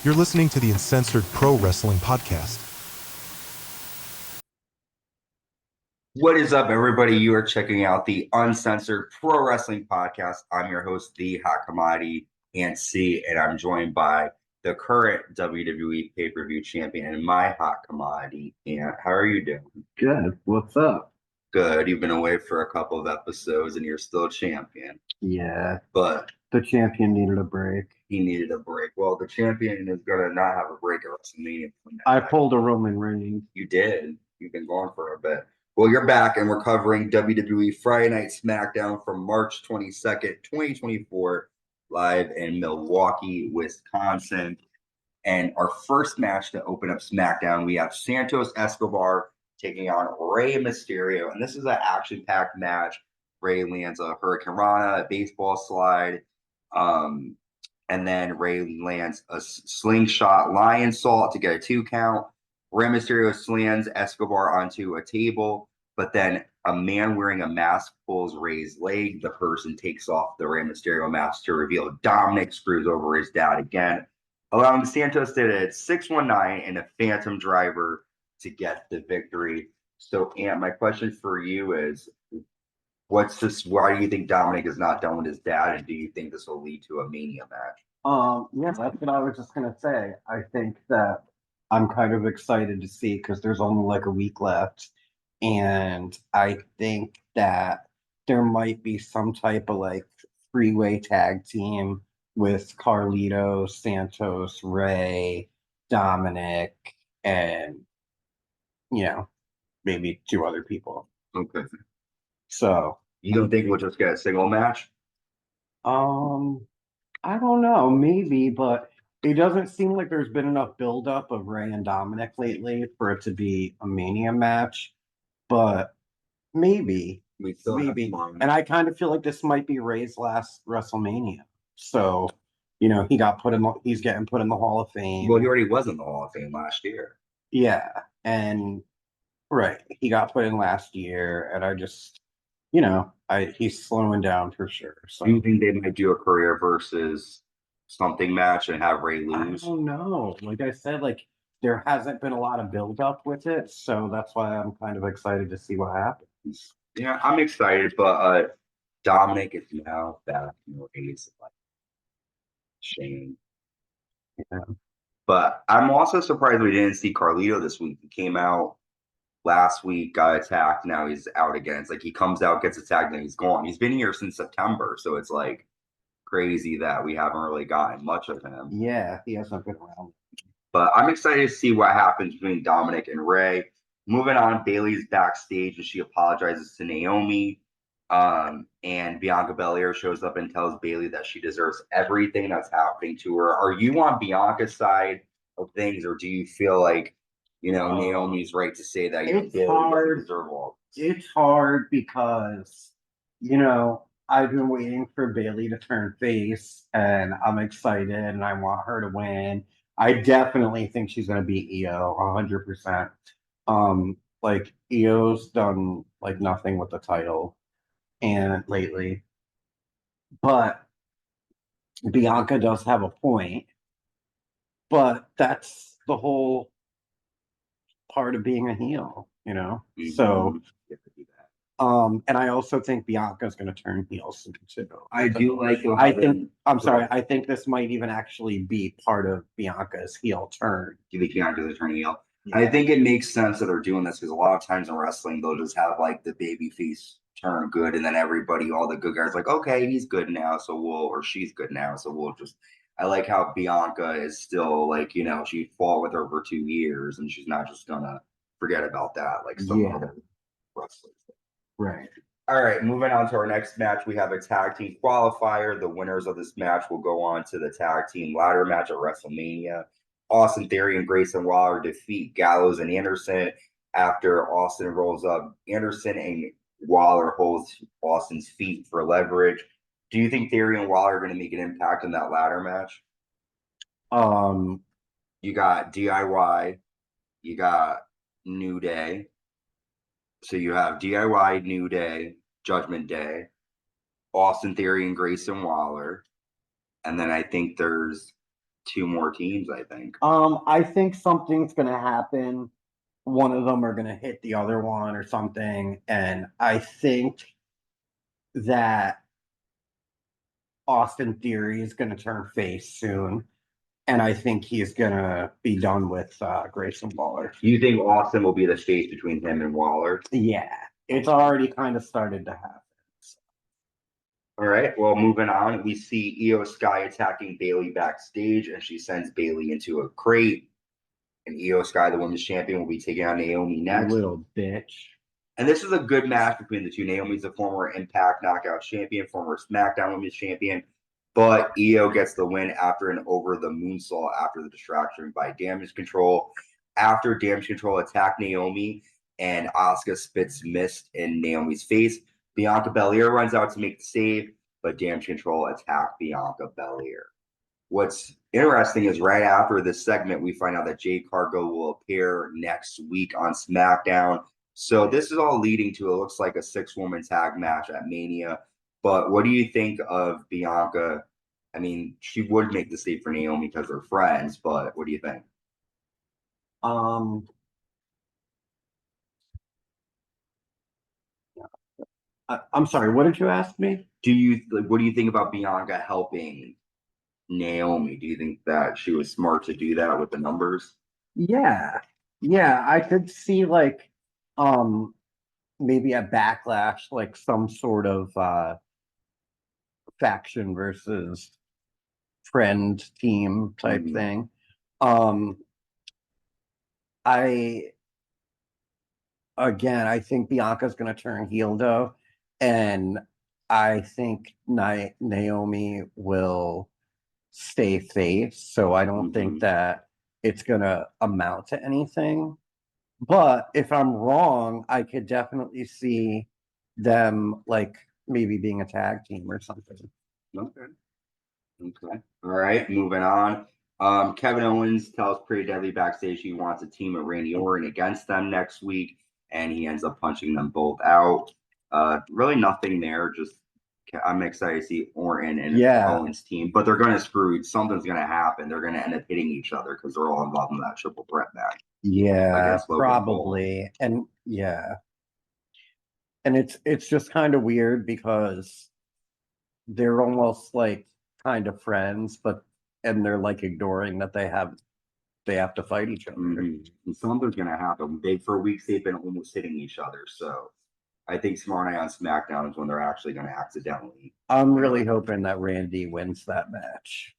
You're listening to the Uncensored Pro Wrestling Podcast. What is up, everybody? You are checking out the Uncensored Pro Wrestling Podcast. I'm your host, the Hot Commodity C, and I'm joined by the current WWE pay-per-view champion and my hot commodity. And how are you doing? Good. What's up? Good. You've been away for a couple of episodes, and you're still champion. Yeah, But the champion needed a break. he needed a break. Well, the champion is gonna not have a break at WrestleMania. I pulled a Roman Reigns. You did. You've been gone for a bit. Well, you're back, and we're covering WWE Friday Night SmackDown from March 22nd, 2024, live in Milwaukee, Wisconsin. And our first match to open up SmackDown, we have Santos Escobar taking on Rey Mysterio. And this is an action-packed match. Rey lands a Hurricane Rana, a baseball slide. And then Rey lands a slingshot lion salt to get a 2 count. Rey Mysterio slams Escobar onto a table, but then a man wearing a mask pulls Rey's leg. The person takes off the Rey Mysterio mask to reveal Dominik screws over his dad again, allowing Santos to hit 619 and a Phantom Driver to get the victory. So, Ant, my question for you is, what's this? Why do you think Dominik is not done with his dad, and do you think this will lead to a Mania match? Yeah, that's what I was just gonna say. I think that I'm kind of excited to see because there's only like a week left, and I think that there might be some type of like three-way tag team with Carlito, Santos, Rey, Dominik, and maybe 2 other people. Okay. So You don't think we'll just get a single match? I don't know, maybe, but it doesn't seem like there's been enough buildup of Rey and Dominik lately for it to be a Mania match. But maybe, We still have maybe. tomorrow. And I kind of feel like this might be Rey's last WrestleMania. So, he's getting put in the Hall of Fame. Well, he already was in the Hall of Fame last year. Yeah, and right, he got put in last year, and I just, he's slowing down for sure. So Do you think they might do a career versus something match and have Rey I lose? don't know. Like I said, like there hasn't been a lot of build up with it, so that's why I'm kind of excited to see what happens. Yeah, I'm excited, but Dominik is now back in Rey's like shame. Yeah. But I'm also surprised we didn't see Carlito this week. He came out last week, got attacked, now he's out again. It's like he comes out, gets attacked, and he's gone. He's been here since September, so it's like crazy that we haven't really gotten much of him. Yeah, he hasn't been around. But I'm excited to see what happens between Dominik and Rey. Moving on, Bayley's backstage and she apologizes to Naomi. And Bianca Belair shows up and tells Bayley that she deserves everything that's happening to her. Are you on Bianca's side of things, or do you feel like, Naomi's right to say that It's Bayley hard. doesn't deserve all this? It's hard because, I've been waiting for Bayley to turn face, and I'm excited, and I want her to win. I definitely think she's going to beat Io 100%. Like Io's done like nothing with the title and lately, but Bianca does have a point. But that's the whole part of being a heel, So, You have to do that. and I also think Bianca's going to turn heel soon too. I do like. I think this might even actually be part of Bianca's heel turn. Do you think Bianca's turning heel? Yeah. I think it makes sense that they're doing this because a lot of times in wrestling, they'll just have like the baby face turn good, and then everybody, all the good guys, like, okay, he's good now, so or she's good now, so we'll just. I like how Bianca is still like, she fought with her for 2 years, and she's not just gonna forget about that like some other wrestlers. Right. All right, moving on to our next match, we have a tag team qualifier. The winners of this match will go on to the tag team ladder match at WrestleMania. Austin Theory and Grayson Waller defeat Gallows and Anderson after Austin rolls up Anderson and Waller holds Austin's feet for leverage. Do you think Theory and Waller are going to make an impact in that ladder match? You got DIY, you got New Day. So you have DIY, New Day, Judgment Day, Austin Theory and Grayson Waller. And then I think there's 2 more teams, I think. I think something's gonna happen. One of them are gonna hit the other one or something, and I think that Austin Theory is gonna turn face soon, and I think he's gonna be done with Grayson Waller. You think Austin will be the face between him and Waller? Yeah, it's already kind of started to happen. All right. Well, moving on, we see Io Sky attacking Bailey backstage, and she sends Bailey into a crate. And Io Sky, the women's champion, will be taking on Naomi next. Little bitch. And this is a good match between the two. Naomi's a former Impact Knockout champion, former SmackDown Women's champion, but Io gets the win after an over the moonsault after the distraction by Damage CTRL. After Damage CTRL attacked Naomi and Asuka spits mist in Naomi's face, Bianca Belair runs out to make the save, but Damage CTRL attacked Bianca Belair. What's interesting is right after this segment, we find out that Jade Cargill will appear next week on SmackDown. So this is all leading to, it looks like, a 6-woman tag match at Mania. But what do you think of Bianca? I mean, she would make the save for Naomi because they're friends, but what do you think? I'm sorry, what did you ask me? What do you think about Bianca helping Naomi? Do you think that she was smart to do that with the numbers? Yeah. Yeah, I could see like maybe a backlash, like some sort of faction versus friend team type thing. I think Bianca's gonna turn heel though, and I think Naomi will stay face. So I don't think that it's gonna amount to anything. But if I'm wrong, I could definitely see them like maybe being a tag team or something. Okay. Okay. All right. Moving on. Kevin Owens tells Pretty Deadly backstage he wants a team of Randy Orton against them next week, and he ends up punching them both out. Really nothing there. Just I'm excited to see Orton and Owens team, but they're going to screw. Something's going to happen. They're going to end up hitting each other because they're all involved in that triple threat match. Yeah, probably. And yeah. And it's just kind of weird because they're almost like kind of friends, and they're like ignoring that they have to fight each other. And something's gonna happen. For weeks they've been almost hitting each other. So I think tomorrow night on SmackDown is when they're actually gonna accidentally. I'm really hoping that Randy wins that match.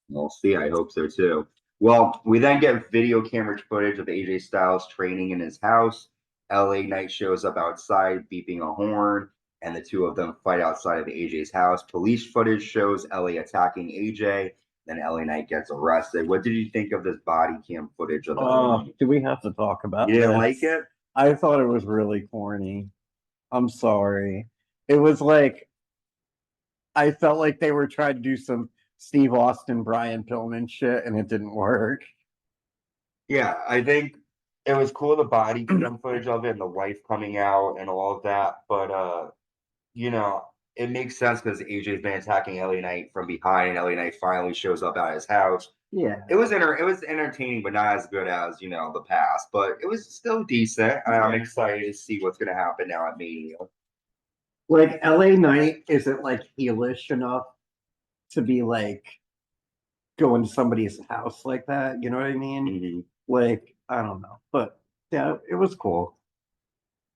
We'll see. I hope so too. Well, we then get video camera footage of AJ Styles training in his house. LA Knight shows up outside beeping a horn, and the two of them fight outside of AJ's house. Police footage shows LA attacking AJ. Then LA Knight gets arrested. What did you think of this body cam footage of the do we have to talk about You didn't this? like it? I thought it was really corny. I'm sorry. It was like I felt like they were trying to do some Steve Austin, Brian Pillman shit, and it didn't work. Yeah, I think it was cool, the body cam footage of it and the wife coming out and all of that. But it makes sense because AJ's been attacking LA Knight from behind, and LA Knight finally shows up at his house. Yeah. It was entertaining, but not as good as, the past. But it was still decent. I'm excited to see what's gonna happen now at Mania. Like LA Knight isn't like heelish enough to be like going to somebody's house like that. You know what I mean? Like, I don't know. But yeah, it was cool.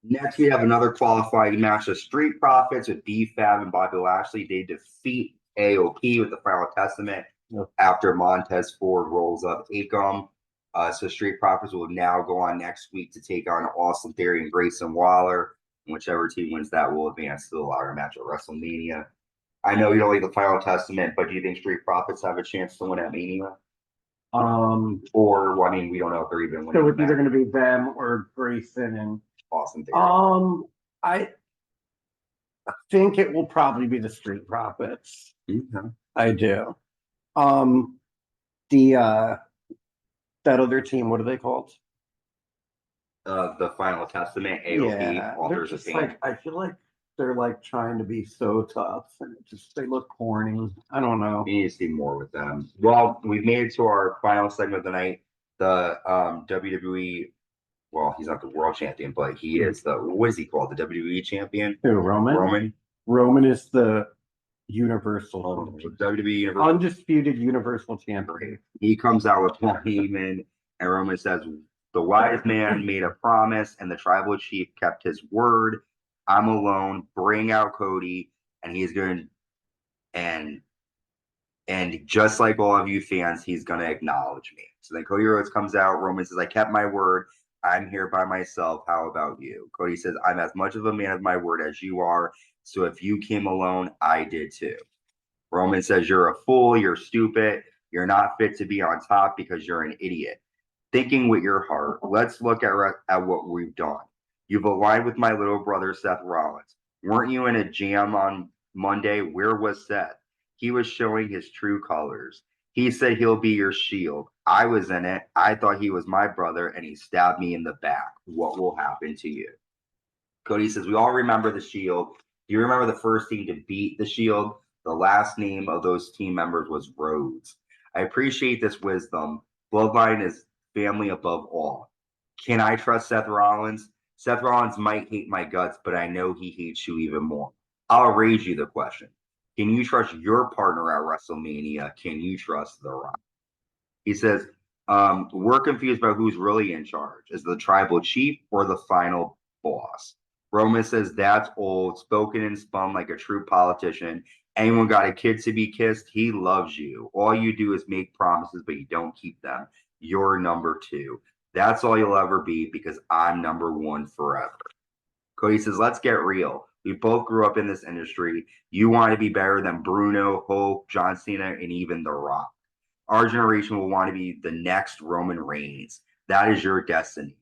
Next, we have another qualifying match of Street Profits with B-Fab and Bobby Lashley. They defeat AOP with the Final Testament after Montez Ford rolls up Akam. So Street Profits will now go on next week to take on Austin Theory and Grayson Waller. And whichever team wins that will advance to the ladder match at WrestleMania. I know you don't like the Final Testament, but do you think Street Profits have a chance to win at Mania? Or, we don't know if they're even winning. So it's either going to be them or Grayson and Austin Theory. I think it will probably be the Street Profits. Okay. I do. That other team, what are they called? The Final Testament, AOP, Yeah, Authors of Pain. I feel like they're like trying to be so tough, and they look corny. I don't know. We need to see more with them. Well, we've made it to our final segment of the night. The WWE. Well, he's not the world champion, but he is the what is he called? The WWE champion. Who, Roman? Roman is the Universal champion. WWE Universal. Undisputed Universal champion. He comes out with Paul Heyman, and Roman says, "The wise man made a promise, and the tribal chief kept his word. I'm alone. Bring out Cody, and he's going and just like all of you fans, he's going to acknowledge me." So then Cody Rhodes comes out. Roman says, "I kept my word. I'm here by myself. How about you?" Cody says, "I'm as much of a man of my word as you are. So if you came alone, I did too." Roman says, "You're a fool. You're stupid. You're not fit to be on top because you're an idiot. Thinking with your heart, let's look at what we've done. You've aligned with my little brother, Seth Rollins. Weren't you in a jam on Monday? Where was Seth? He was showing his true colors. He said he'll be your shield. I was in it. I thought he was my brother, and he stabbed me in the back. What will happen to you?" Cody says, "We all remember the Shield. Do you remember the first team to beat the Shield? The last name of those team members was Rhodes. I appreciate this wisdom. Bloodline is family above all. Can I trust Seth Rollins? Seth Rollins might hate my guts, but I know he hates you even more. I'll raise you the question. Can you trust your partner at WrestleMania? Can you trust The Rock?" He says, "We're confused about who's really in charge. Is the tribal chief or the final boss?" Roman says, "That's old, spoken and spun like a true politician. Anyone got a kid to be kissed? He loves you. All you do is make promises, but you don't keep them. You're number two. That's all you'll ever be because I'm number one forever." Cody says, "Let's get real. We both grew up in this industry. You want to be better than Bruno, Hope, John Cena, and even The Rock. Our generation will want to be the next Roman Reigns. That is your destiny.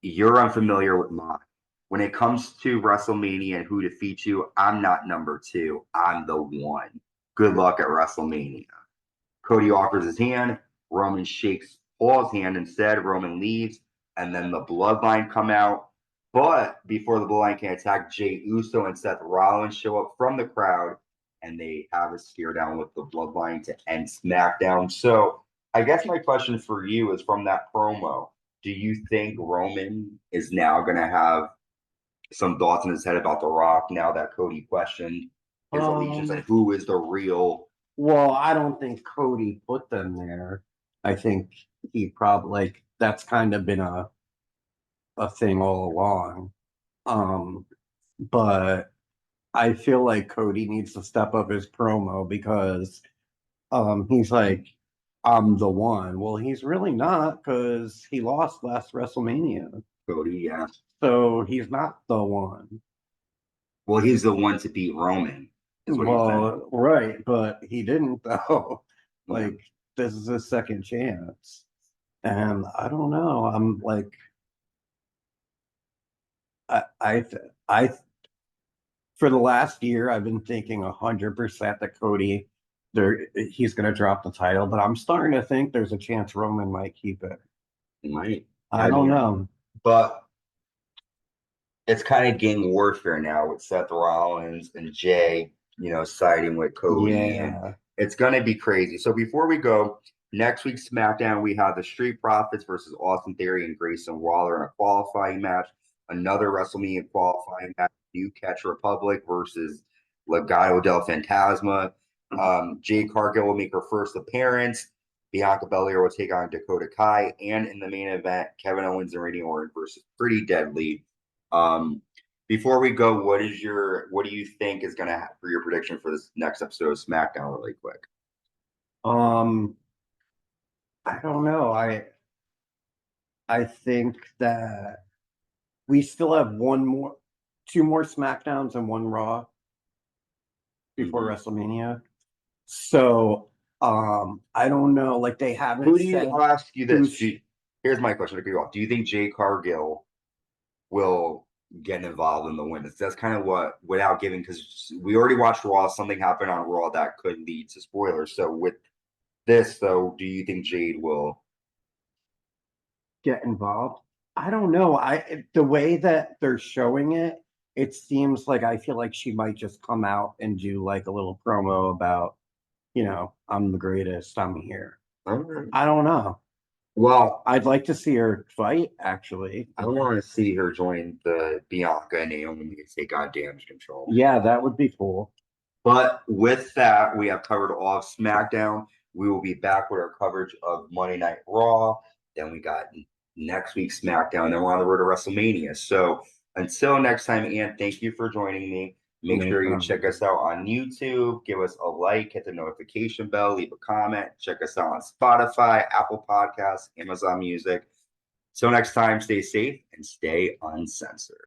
You're unfamiliar with mine. When it comes to WrestleMania and who defeats you, I'm not number two. I'm the one. Good luck at WrestleMania." Cody offers his hand. Roman shakes Paul's hand instead. Roman leaves, and then the Bloodline come out. But before the Bloodline can attack, Jey Uso and Seth Rollins show up from the crowd, and they have a stare down with the Bloodline to end SmackDown. So I guess my question for you is from that promo, do you think Roman is now going to have some thoughts in his head about The Rock now that Cody questioned his allegiance and who is the real? Well, I don't think Cody put them there. I think he probably that's kind of been a thing all along. But I feel like Cody needs to step up his promo because he's like, "I'm the one." Well, he's really not because he lost last WrestleMania. Cody, yeah. So he's not the one. Well, he's the one to beat Roman. Well, right, but he didn't though. Yeah. Like, this is his second chance. And I don't know. I'm like, I for the last year, I've been thinking 100% that Cody, he's going to drop the title, but I'm starting to think there's a chance Roman might keep it. He might. I don't know. But it's kind of gang warfare now with Seth Rollins and Jay, siding with Cody. Yeah. And it's going to be crazy. So before we go, next week's SmackDown, we have the Street Profits versus Austin Theory and Grayson Waller in a qualifying match. Another WrestleMania qualifying match, New Catch Republic versus Legado del Fantasma. Jade Cargill will make her first appearance. Bianca Belair will take on Dakota Kai. And in the main event, Kevin Owens and Randy Orton versus Pretty Deadly. Before we go, what do you think is going to happen for your prediction for this next episode of SmackDown really quick? I don't know. I think that we still have two more SmackDowns and one Raw before WrestleMania. So, I don't know. Like, they haven't. Who do you? I'll ask you this. Here's my question to kick off. Do you think Jade Cargill will get involved in the win? That's kind of what, without giving, because we already watched Raw. Something happened on Raw that could lead to spoilers. So with this, though, do you think Jade will get involved? I don't know. The way that they're showing it it seems like I feel like she might just come out and do like a little promo about, I'm the greatest, I'm here. Alright. I don't know. Well, I'd like to see her fight, actually. I want to see her join the Bianca and Naomi and take on Damage Control. Yeah, that would be cool. But with that, we have covered all of SmackDown. We will be back with our coverage of Monday Night Raw. Then we got next week's SmackDown. Then we're on the road to WrestleMania. So until next time, Ian, thank you for joining me. Make No sure you problem. check us out on YouTube. Give us a like, hit the notification bell, leave a comment. Check us out on Spotify, Apple Podcasts, Amazon Music. Till next time, stay safe and stay uncensored.